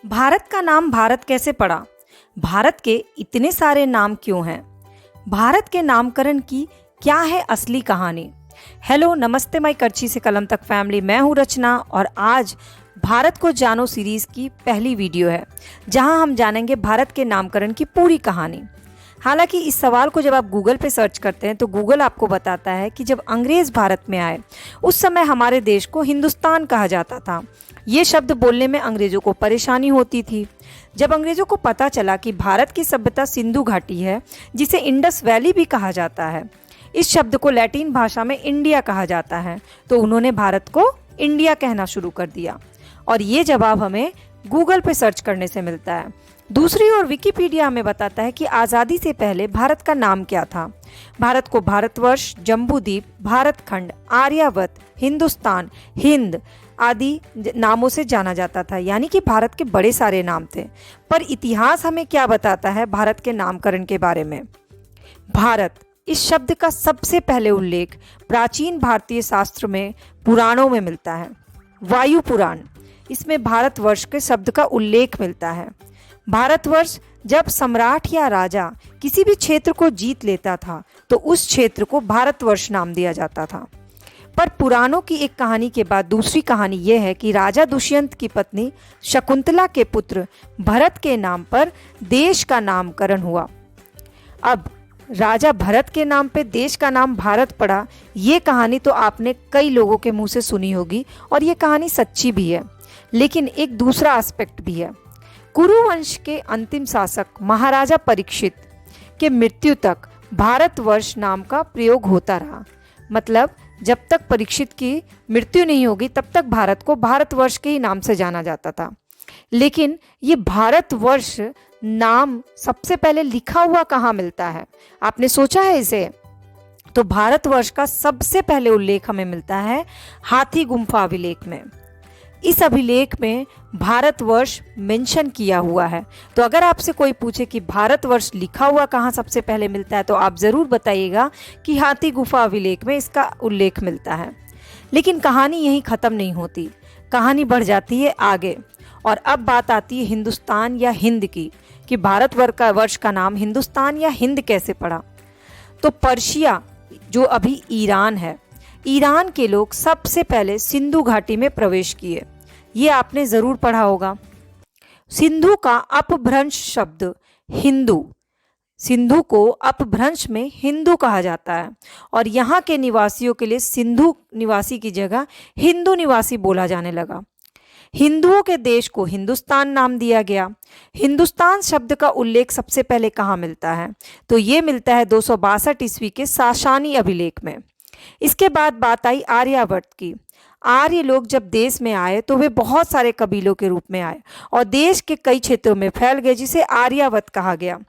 भारत का नाम भारत कैसे पड़ा? भारत के इतने सारे नाम क्यों हैं? भारत के नामकरण की क्या है असली कहानी? हेलो, नमस्ते माई करची से कलम तक फैमिली। मैं हूँ रचना और आज भारत को जानो सीरीज की पहली वीडियो है जहां हम जानेंगे भारत के नामकरण की पूरी कहानी। हालांकि इस सवाल को जब आप गूगल पे सर्च करते हैं तो गूगल आपको बताता है कि जब अंग्रेज भारत में आए उस समय हमारे देश को हिंदुस्तान कहा जाता था। ये शब्द बोलने में अंग्रेजों को परेशानी होती थी। जब अंग्रेजों को पता चला कि भारत की सभ्यता सिंधु घाटी है, जिसे इंडस वैली भी कहा जाता है, इस शब्द को लैटिन भाषा में इंडिया कहा जाता है, तो उन्होंने भारत को इंडिया कहना शुरू कर दिया। और ये जवाब हमें गूगल पे सर्च करने से मिलता है। दूसरी ओर विकिपीडिया हमें बताता है कि आज़ादी से पहले भारत का नाम क्या था। भारत को भारतवर्ष, जम्बूद्वीप, भारत खंड, आर्यावर्त, हिंदुस्तान, हिंद आदि नामों से जाना जाता था, यानी कि भारत के बड़े सारे नाम थे। पर इतिहास हमें क्या बताता है भारत के नामकरण के बारे में? भारत इस शब्द का सबसे पहले उल्लेख प्राचीन भारतीय शास्त्र में पुराणों में मिलता है। वायु पुराण, इसमें भारतवर्ष के शब्द का उल्लेख मिलता है। भारतवर्ष जब सम्राट या राजा किसी भी क्षेत्र को जीत लेता था तो उस क्षेत्र को भारतवर्ष नाम दिया जाता था। पर पुराणों की एक कहानी के बाद दूसरी कहानी यह है कि राजा दुष्यंत की पत्नी शकुंतला के पुत्र भरत के नाम पर देश का नामकरण हुआ। अब राजा भरत के नाम पे देश का नाम भारत पड़ा, ये कहानी तो आपने कई लोगों के मुंह से सुनी होगी और ये कहानी सच्ची भी है। लेकिन एक दूसरा एस्पेक्ट भी है। कुरुवंश के अंतिम शासक महाराजा परीक्षित के मृत्यु तक भारतवर्ष नाम का प्रयोग होता रहा। मतलब जब तक परीक्षित की मृत्यु नहीं होगी तब तक भारत को भारतवर्ष के ही नाम से जाना जाता था। लेकिन ये भारतवर्ष नाम सबसे पहले लिखा हुआ कहाँ मिलता है? आपने सोचा है इसे? तो भारतवर्ष का सबसे पहले उल्लेख हमें मिलता है हाथी गुम्फा अभिलेख में। इस अभिलेख में भारतवर्ष मेंशन किया हुआ है। तो अगर आपसे कोई पूछे कि भारतवर्ष लिखा हुआ कहाँ सबसे पहले मिलता है तो आप ज़रूर बताइएगा कि हाथी गुफा अभिलेख में इसका उल्लेख मिलता है। लेकिन कहानी यहीं ख़त्म नहीं होती, कहानी बढ़ जाती है आगे। और अब बात आती है हिंदुस्तान या हिंद की, कि भारतवर्ष का नाम हिंदुस्तान या हिंद कैसे पड़ा। तो पर्शिया, जो अभी ईरान है, ईरान के लोग सबसे पहले सिंधु घाटी में प्रवेश किए। ये आपने ज़रूर पढ़ा होगा। सिंधु का अपभ्रंश शब्द हिंदू, सिंधु को अपभ्रंश में हिंदू कहा जाता है और यहाँ के निवासियों के लिए सिंधु निवासी की जगह हिंदू निवासी बोला जाने लगा। हिंदुओं के देश को हिंदुस्तान नाम दिया गया। हिंदुस्तान शब्द का उल्लेख सबसे पहले कहाँ मिलता है? तो ये मिलता है 262 ईस्वी के साशानी अभिलेख में। इसके बाद बात आई आर्यावर्त की। आर्य लोग जब देश में आए तो वे बहुत सारे कबीलों के रूप में आए और देश के कई क्षेत्रों में फैल गए, जिसे आर्यावर्त कहा गया।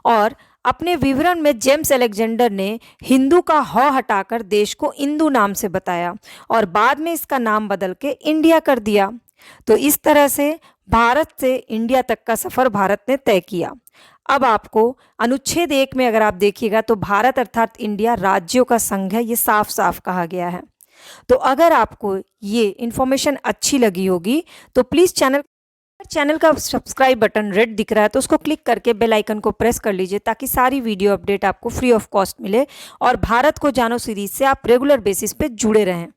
और अपने विवरण में जेम्स अलेक्जेंडर ने हिंदू का ह हटाकर देश को इंदु नाम से बताया और बाद में इसका नाम बदल के इंडिया कर दिया। तो इस तरह से भारत से इंडिया तक का सफ़र भारत ने तय किया। अब आपको अनुच्छेद 1 में अगर आप देखिएगा तो भारत अर्थात इंडिया राज्यों का संघ है, ये साफ साफ कहा गया है। तो अगर आपको ये इन्फॉर्मेशन अच्छी लगी होगी तो प्लीज़ चैनल का सब्सक्राइब बटन रेड दिख रहा है तो उसको क्लिक करके बेल आइकन को प्रेस कर लीजिए ताकि सारी वीडियो अपडेट आपको फ्री ऑफ कॉस्ट मिले और भारत को जानो सीरीज से आप रेगुलर बेसिस पे जुड़े रहें।